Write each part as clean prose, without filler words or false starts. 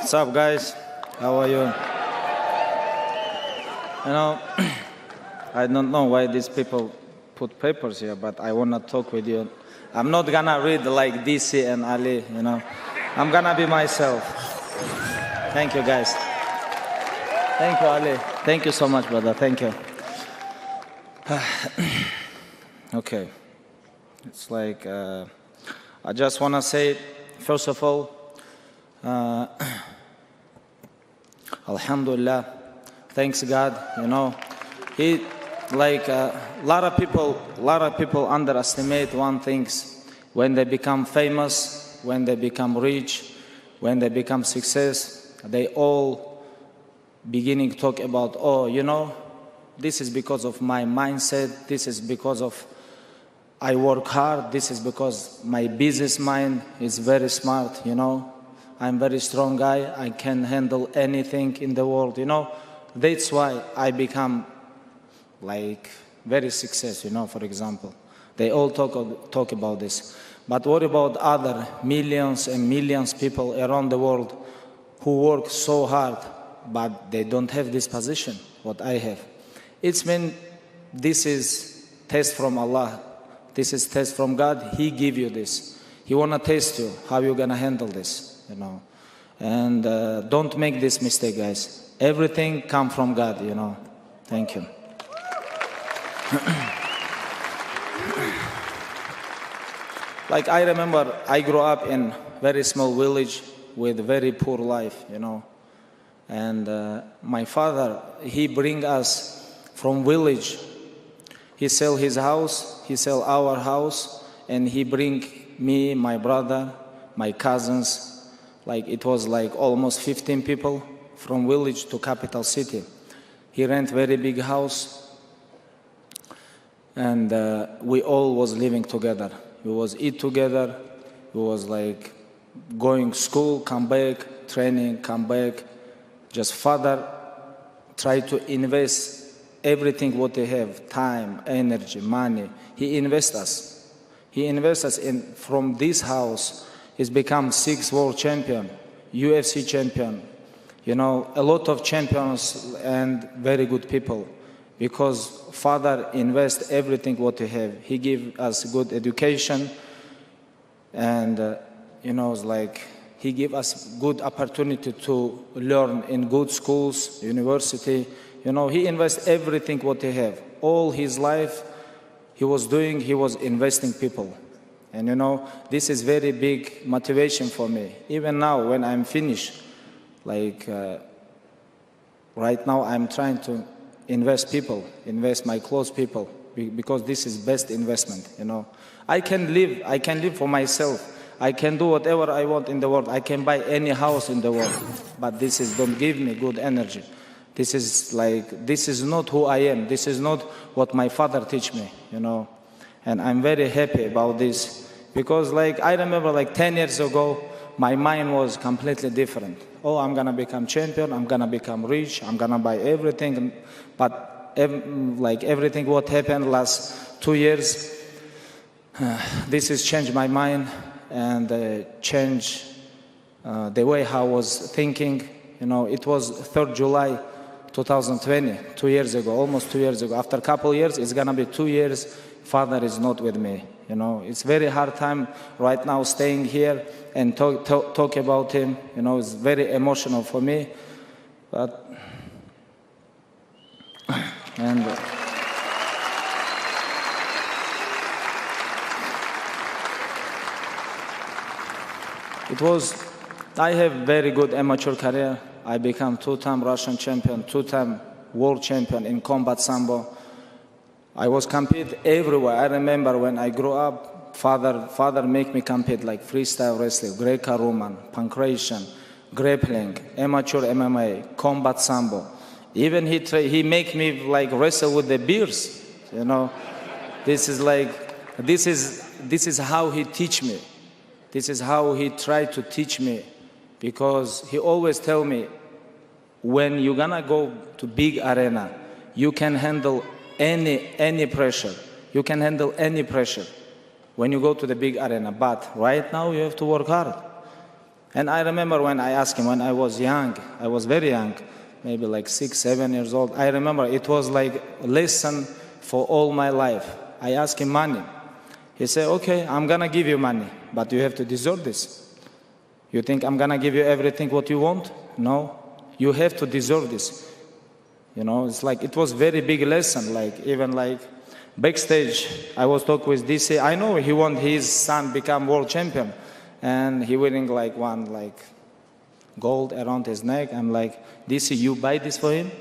What's up, guys? How are you? You know, I don't know why these people put papers here, but I want to talk with you. I'm not gonna read like DC and Ali, you know. I'm gonna be myself. Thank you, guys. Thank you, Ali. Thank you so much, brother. Thank you. Okay. It's like, I just want to say, first of all, Alhamdulillah, thanks God, you know. A lot of people underestimate one thing. When they become famous, when they become rich, when they become success, they all beginning to talk about, oh, you know, this is because of my mindset, this is because of I work hard, this is because my business mind is very smart, you know. I'm a very strong guy, I can handle anything in the world, you know. That's why I become like very successful, you know, for example. They all talk about this. But what about other millions and millions people around the world who work so hard, but they don't have this position, what I have? It's mean this is test from Allah. This is test from God. He give you this. He want to test you, how you're going to handle this, you know. And don't make this mistake, guys. Everything come from God, you know. Thank you. Like I remember, I grew up in very small village with very poor life, you know. And my father, he bring us from village. He sell his house, he sell our house, and he bring me, my brother, my cousins. Like it was like almost 15 people from village to capital city. He rent very big house, and we all was living together. We was eat together. We was like going school, come back, training, come back. Just father try to invest everything what they have, time, energy, money. He invests us. He invests us in, from this house, he's become 6 world champion, UFC champion. You know, a lot of champions and very good people. Because father invests everything what he have. He give us good education, and you know, it's like he give us good opportunity to learn in good schools, university. You know, he invests everything what he have. All his life he was investing people. And you know, this is very big motivation for me. Even now when I'm finished, like right now I'm trying to invest people, invest my close people, because this is best investment, you know. I can live for myself. I can do whatever I want in the world. I can buy any house in the world, but this is don't give me good energy. This is not who I am. This is not what my father teach me, you know. And I'm very happy about this, because like I remember like 10 years ago, my mind was completely different. Oh, I'm gonna become champion, I'm gonna become rich, I'm gonna buy everything. But like everything what happened last 2 years, this has changed my mind and changed the way how I was thinking. You know, it was 3rd July 2020, 2 years ago, almost 2 years ago. After a couple of years, it's gonna be 2 years, father is not with me. You know, it's very hard time right now staying here and talk about him. You know, it's very emotional for me. But and I have very good amateur career. I become 2-time Russian champion, 2-time world champion in combat sambo. I was compete everywhere. I remember when I grew up, father make me compete like freestyle wrestling, Greco-Roman, pancration, grappling, amateur MMA, combat sambo. Even he make me like wrestle with the bears. You know, this is how he teach me. This is how he tried to teach me, because he always tell me, when you're gonna go to big arena, you can handle any pressure. You can handle any pressure when you go to the big arena. But right now you have to work hard. And I remember when I asked him when I was young, I was very young, maybe like 6, 7 years old. I remember it was like a lesson for all my life. I asked him money. He said, okay, I'm gonna give you money, but you have to deserve this. You think I'm gonna give you everything what you want? No, you have to deserve this. You know, it's like, it was very big lesson, like even like backstage, I was talking with DC. I know he want his son become world champion, and he wearing like one like gold around his neck. I'm like, DC, you buy this for him?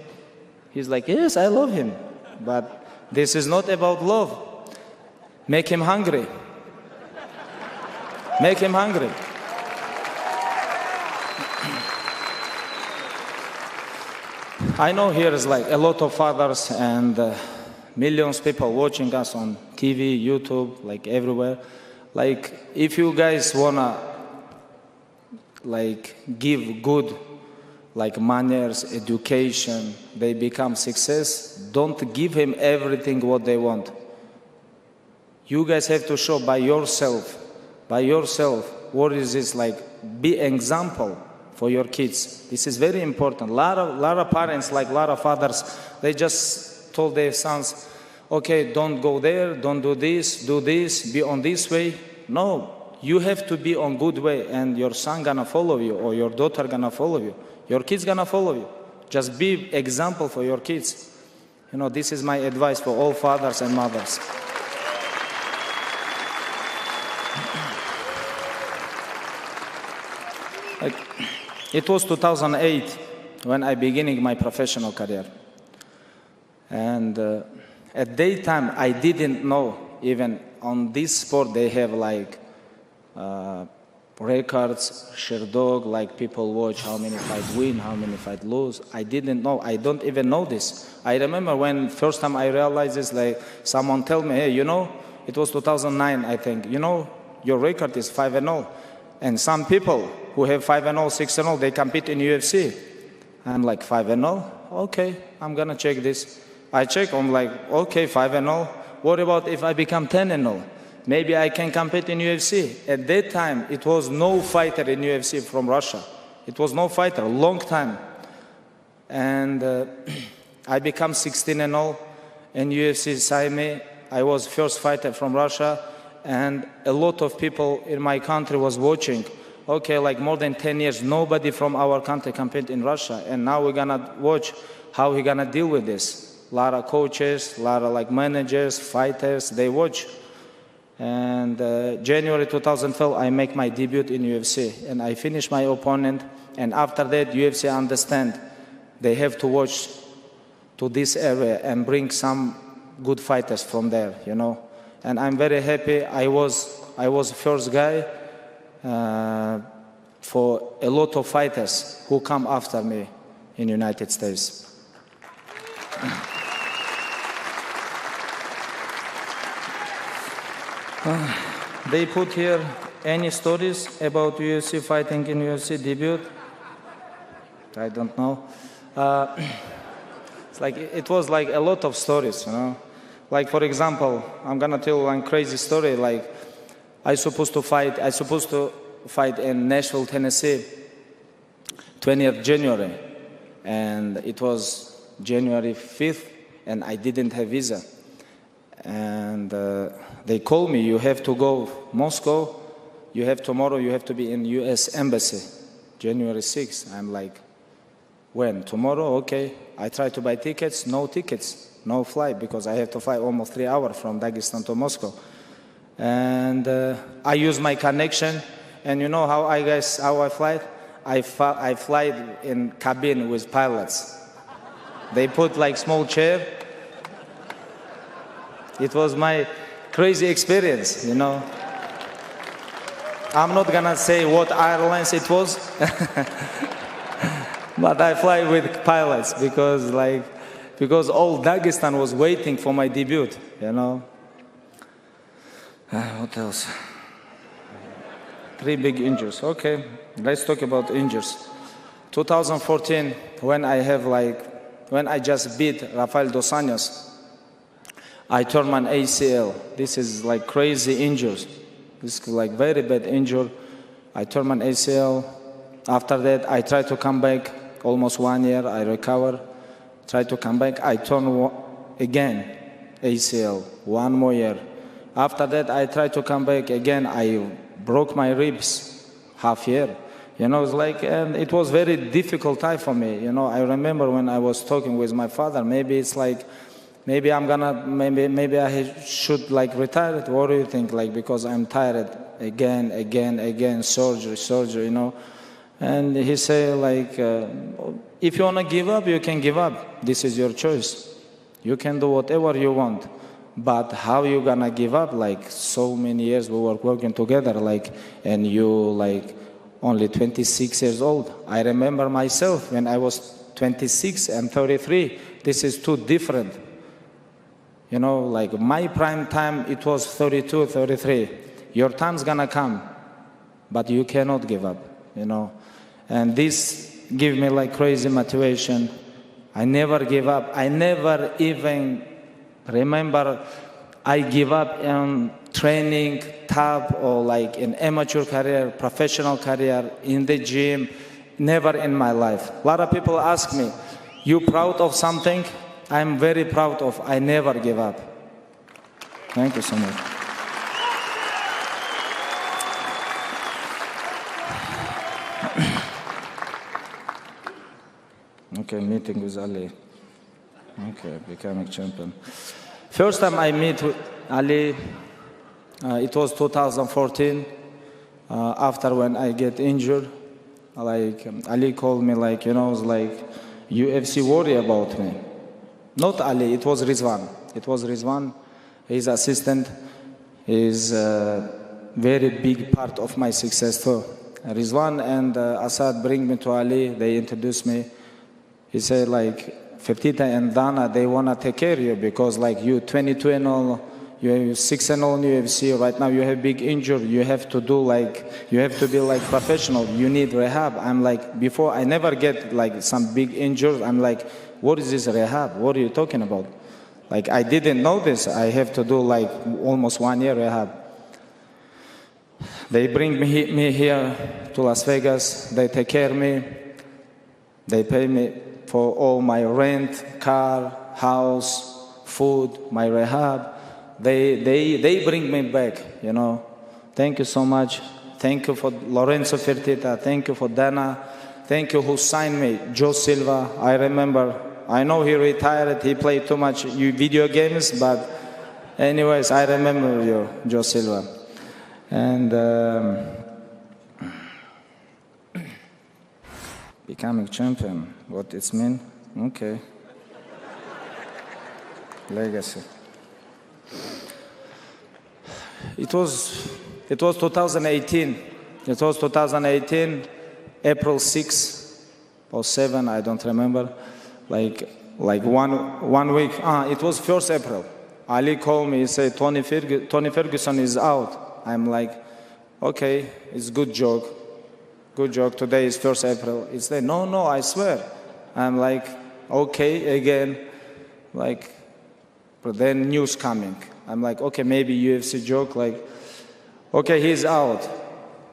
He's like, yes, I love him, but this is not about love. Make him hungry. Make him hungry. I know here is like a lot of fathers and millions of people watching us on TV, YouTube, like everywhere. Like if you guys wanna like give good like manners, education, they become success, don't give him everything what they want. You guys have to show by yourself, what is this like, be example for your kids. This is very important. A lot of parents, like a lot of fathers, they just told their sons, okay, don't go there, don't do this, be on this way. No, you have to be on good way, and your son gonna follow you, or your daughter gonna follow you. Your kids gonna follow you. Just be example for your kids. You know, this is my advice for all fathers and mothers. Like, it was 2008 when I beginning my professional career. And at that time, I didn't know even on this sport they have like records, share dog, like people watch how many fights win, how many fights lose. I didn't know. I don't even know this. I remember when first time I realized this, like someone told me, hey, you know, it was 2009, I think, you know, your record is 5-0. And some people who have 5-0, 6-0, they compete in UFC. I'm like, 5-0? Okay, I'm gonna check this. I check, I'm like, okay, 5-0. What about if I become 10-0? Maybe I can compete in UFC. At that time, it was no fighter in UFC from Russia. It was no fighter, a long time. And I become 16-0 in UFC signed me. I was first fighter from Russia, and a lot of people in my country was watching. Okay, like more than 10 years, nobody from our country compete in Russia, and now we're gonna watch how we're gonna deal with this. A lot of coaches, a lot of like managers, fighters, they watch. And January 2012, I make my debut in UFC, and I finish my opponent. And after that, UFC understand they have to watch to this area and bring some good fighters from there, you know. And I'm very happy. I was first guy for a lot of fighters who come after me in United States. They put here any stories about UFC fighting in UFC debut? I don't know. It's like it was like a lot of stories, you know. Like for example, I'm gonna tell one crazy story. Like I supposed to fight in Nashville, Tennessee, 20th January, and it was January 5th, and I didn't have visa. And they called me, you have to go Moscow, tomorrow you have to be in US Embassy, January 6th. I'm like, when? Tomorrow? Okay. I try to buy tickets, no flight, because I have to fly almost 3 hours from Dagestan to Moscow. And I use my connection, and you know how I fly? I fly in cabin with pilots. They put like small chair. It was my crazy experience, you know. I'm not gonna say what airlines it was, but I fly with pilots because all Dagestan was waiting for my debut, you know. What else? 3 big injuries. Okay, let's talk about injuries. 2014, when I just beat Rafael dos Anjos, I tore my ACL. This is like crazy injuries. This is like very bad injury. I tore my ACL. After that, I tried to come back, almost 1 year, I recovered. Tried to come back, I turned again, ACL, 1 more year. After that, I tried to come back again, I broke my ribs, half year. You know, it's like, and it was very difficult time for me. You know, I remember when I was talking with my father, maybe it's like, maybe I should like retire it. What do you think? Like, because I'm tired again, surgery, you know. And he said like, if you want to give up, you can give up. This is your choice. You can do whatever you want. But how you gonna give up? Like, so many years we were working together, like, and you like only 26 years old. I remember myself when I was 26 and 33. This is too different. You know, like my prime time, it was 32, 33. Your time's gonna come, but you cannot give up, you know. And this gave me like crazy motivation. I never give up. I never even remember I give up in training, tab, or like in amateur career, professional career, in the gym. Never in my life. A lot of people ask me, you proud of something? I'm very proud of, I never give up. Thank you so much. Okay, meeting with Ali. Okay, becoming champion. First time I meet with Ali, it was 2014. After when I get injured, like Ali called me like, you know, was like, UFC worry about me. Not Ali, it was Rizwan. It was Rizwan, his assistant. Is a very big part of my success too. Rizwan and Asad bring me to Ali, they introduced me. He said like, Fertitta and Dana, they want to take care of you because like you 22 and all, you have 6-0 in UFC, right now you have big injury, you have to do like, you have to be like professional, you need rehab. I'm like, before I never get like some big injuries, I'm like, what is this rehab? What are you talking about? Like I didn't know this, I have to do like almost 1 year rehab. They bring me here to Las Vegas, they take care of me, they pay me for all my rent, car, house, food, my rehab. They bring me back, you know. Thank you so much. Thank you for Lorenzo Fertitta. Thank you for Dana. Thank you who signed me, 𝐤𝐫. I remember. I know he retired. He played too much video games, but anyways, I remember you, 𝐤𝐫. And becoming champion, what it mean? Okay. Legacy. It was 2018. It was 2018, April 6 or 7, I don't remember. Like one week. It was 1st April. Ali called me, he said, Tony Ferguson is out. I'm like, okay, it's good joke. Good joke, today is 1st April. He said, no, I swear. I'm like, okay, again. Like, but then news coming. I'm like, okay, maybe UFC joke, like, okay, he's out.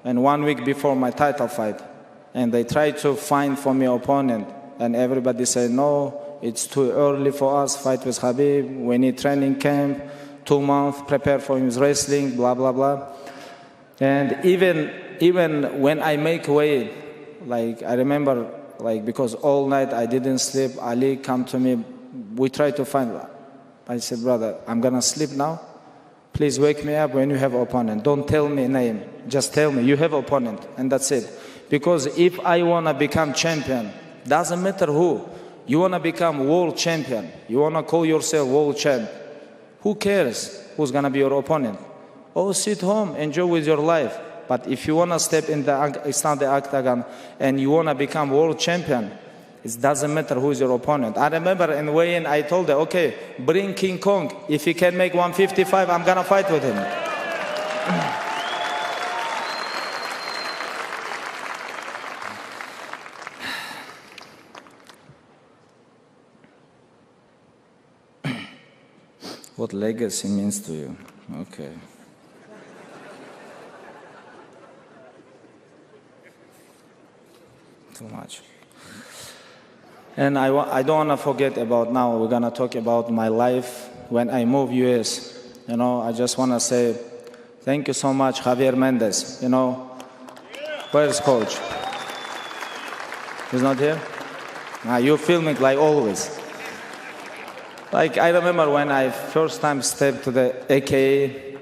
And 1 week before my title fight. And they tried to find for me opponent. And everybody said, no, it's too early for us, fight with Khabib. We need training camp, 2 months, prepare for his wrestling, blah, blah, blah. And even when I make weight, like I remember, like because all night I didn't sleep, Ali come to me, we tried to find, I said, brother, I'm gonna sleep now. Please wake me up when you have opponent. Don't tell me name, just tell me you have opponent, and that's it. Because if I wanna become champion, doesn't matter who, you wanna become world champion, you wanna call yourself world champ, who cares who's gonna be your opponent? Oh, sit home, enjoy with your life. But if you wanna step in the octagon and you wanna become world champion, it doesn't matter who is your opponent. I remember in weigh-in, I told her, okay, bring King Kong. If he can make 155, I'm gonna fight with him. What legacy means to you? Okay. too much. And I don't want to forget about now, we're going to talk about my life when I moved US. I just want to say thank you so much, Javier Mendez. Where's coach? He's not here? You filming like always. Like, I remember when I first time stepped to the AKA,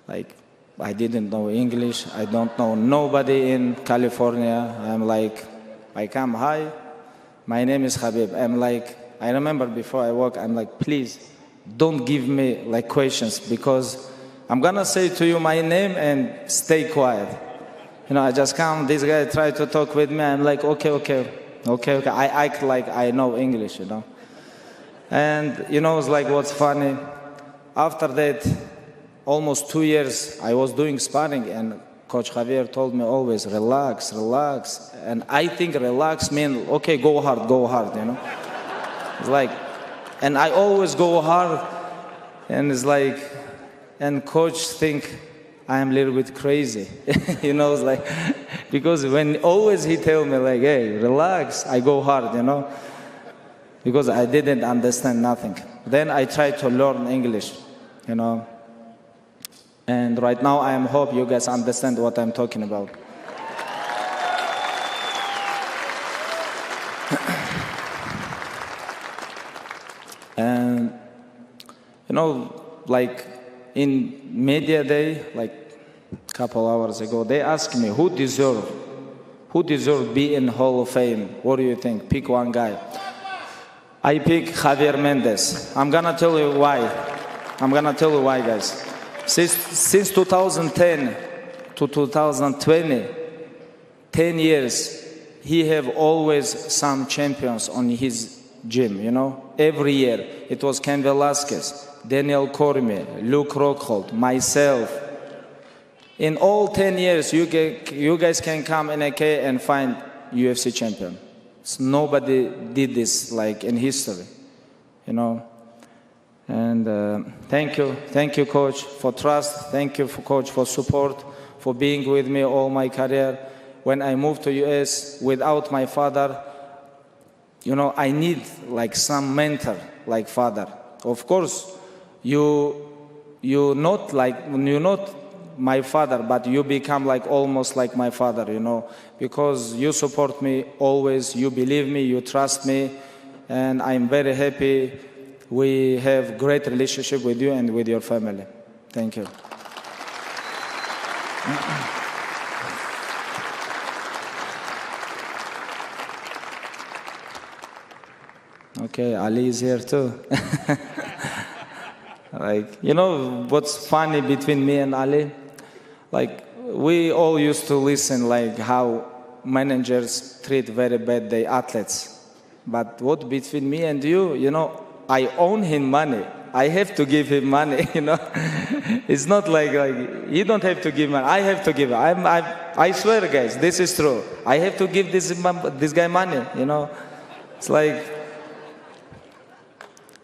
like, I didn't know English. I don't know nobody in California. I'm like, I come, hi, my name is Habib. I'm like, I remember before I walk, I'm like, please, don't give me like questions because I'm gonna say to you my name and stay quiet. I just come, this guy tried to talk with me. I'm like, okay. I act like I know English, And it's like what's funny. After that, almost 2 years, I was doing sparring, and Coach Javier told me always, relax. And I think relax means, okay, go hard. It's like, and I always go hard, and it's like, and coach think I'm a little bit crazy, it's like, because when always he tell me like, hey, relax, I go hard, because I didn't understand nothing. Then I tried to learn English, and right now I hope you guys understand what I'm talking about. And, like in media day, like a couple hours ago, they asked me, who deserve be in Hall of Fame? What do you think? Pick one guy. I pick Javier Mendez. I'm gonna tell you why. Guys. Since 2010 to 2020, 10 years, he have always some champions on his gym, Every year. It was Ken Velasquez, Daniel Cormier, Luke Rockhold, myself. In all 10 years, you guys can come in AK and find UFC champion. So nobody did this like in history, And thank you, coach, for trust. Thank you, coach, for support, for being with me all my career. When I moved to US without my father, I need like some mentor, like father. Of course, you're not my father, but you become like almost like my father, because you support me always, you believe me, you trust me, and I'm very happy we have great relationship with you and with your family. Thank you. Okay, Ali is here too. Like, what's funny between me and Ali? Like, we all used to listen like how managers treat very bad their athletes. But what between me and you, I owe him money. I have to give him money, It's not like you don't have to give money. I have to give. I swear, guys, this is true. I have to give this guy money, It's like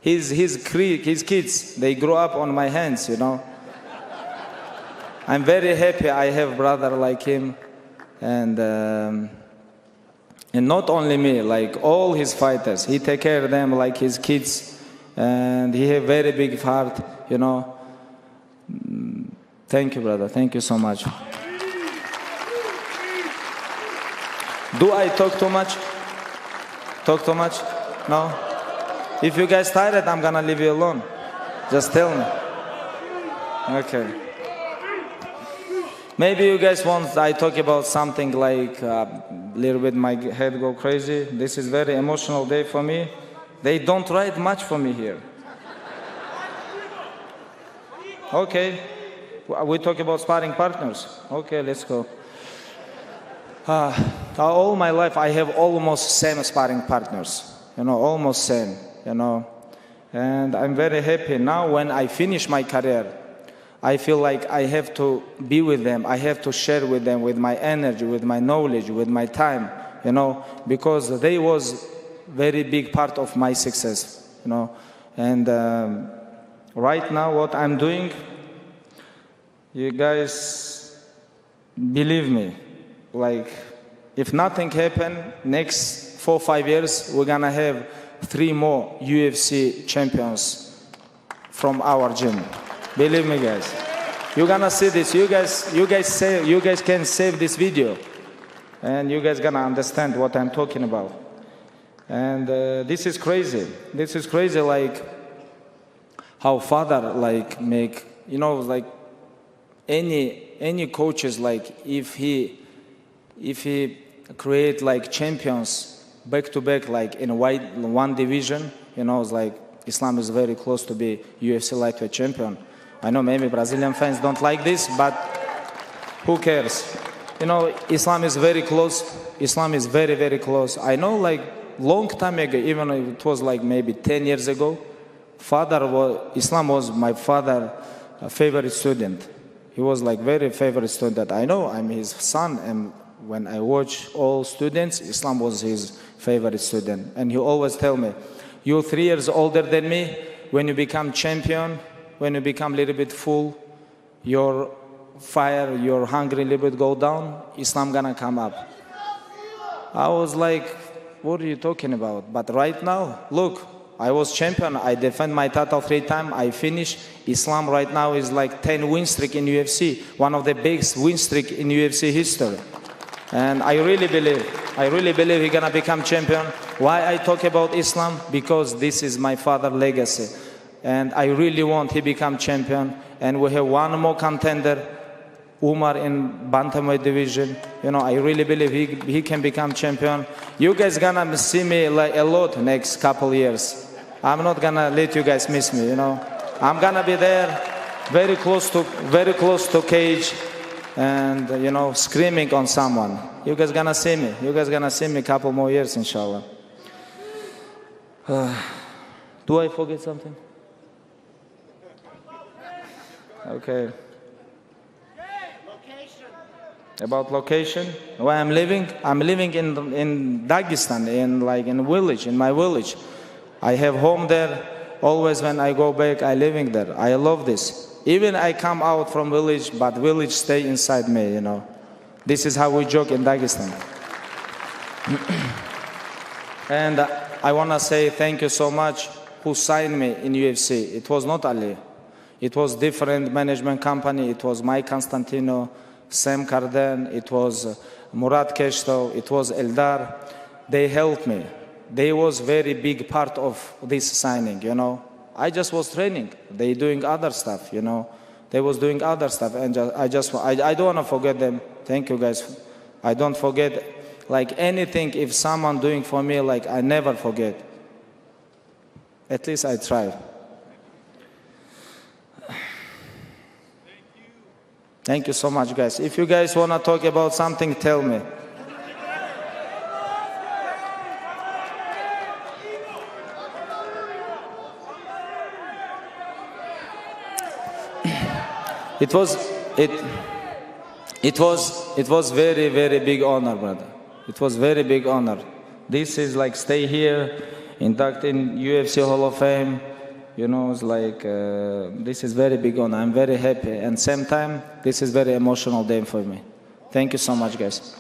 his kids, they grow up on my hands, I'm very happy I have a brother like him, and not only me, like all his fighters, he take care of them like his kids, and he have very big heart, Thank you, brother. Thank you so much. Do I talk too much? No? If you guys tired, I'm gonna leave you alone. Just tell me. Okay. Maybe you guys want I talk about something like a little bit my head go crazy. This is very emotional day for me. They don't write much for me here. Okay. We talk about sparring partners. Okay, let's go. All my life I have almost same sparring partners. Almost same. And I'm very happy now when I finish my career. I feel like I have to be with them. I have to share with them, with my energy, with my knowledge, with my time, because they was very big part of my success, And right now what I'm doing, you guys believe me, like If nothing happen, next 4 or 5 years, we're gonna have 3 more UFC champions from our gym. Believe me, guys. You're gonna see this. You guys can save this video, and you guys gonna understand what I'm talking about. And this is crazy. This is crazy, like how father like make, you know, like any coaches, like if he create like champions back to back, like in one division, you know, it's like Islam is very close to be UFC lightweight champion. I know maybe Brazilian fans don't like this, but who cares? You know, Islam is very close. Islam is very, very close. I know, like long time ago, even if it was like maybe 10 years ago, Islam was my father's favorite student. He was like very favorite student. I know I'm his son, and when I watch all students, Islam was his favorite student. And he always tell me, you're 3 years older than me. When you become champion, when you become a little bit full, your fire, your hungry a little bit go down, Islam gonna come up. I was like, what are you talking about? But right now, look, I was champion. I defend my title 3 times. I finished. Islam right now is like 10 win streak in UFC, one of the biggest win streak in UFC history. And I really believe he's gonna become champion. Why I talk about Islam? Because this is my father's legacy. And I really want he become champion. And we have one more contender, Umar in bantamweight division. You know, I really believe he can become champion. You guys gonna see me like a lot next couple years. I'm not gonna let you guys miss me, you know. I'm gonna be there, very close to cage, and you know, screaming on someone. You guys gonna see me. You guys gonna see me a couple more years, inshallah. Do I forget something? Okay. About location, where I'm living in Dagestan, in village, in my village. I have home there. Always when I go back, I living there. I love this. Even I come out from village, but village stay inside me, you know. This is how we joke in Dagestan. And I wanna say thank you so much who signed me in UFC. It was not Ali. It was different management company. It was Mike Constantino, Sam Carden, it was Murat Kesto, it was Eldar. They helped me. They was very big part of this signing, you know. I just was training. They doing other stuff, you know. They was doing other stuff, and I don't want to forget them. Thank you, guys. I don't forget, like anything, if someone doing for me, like I never forget. At least I try. Thank you so much, guys. If you guys want to talk about something, tell me. It was very, very big honor, brother. It was very big honor. This is like stay here, induct in UFC Hall of Fame. You know, it's like, this is very big honor. I'm very happy. And same time, this is very emotional day for me. Thank you so much, guys.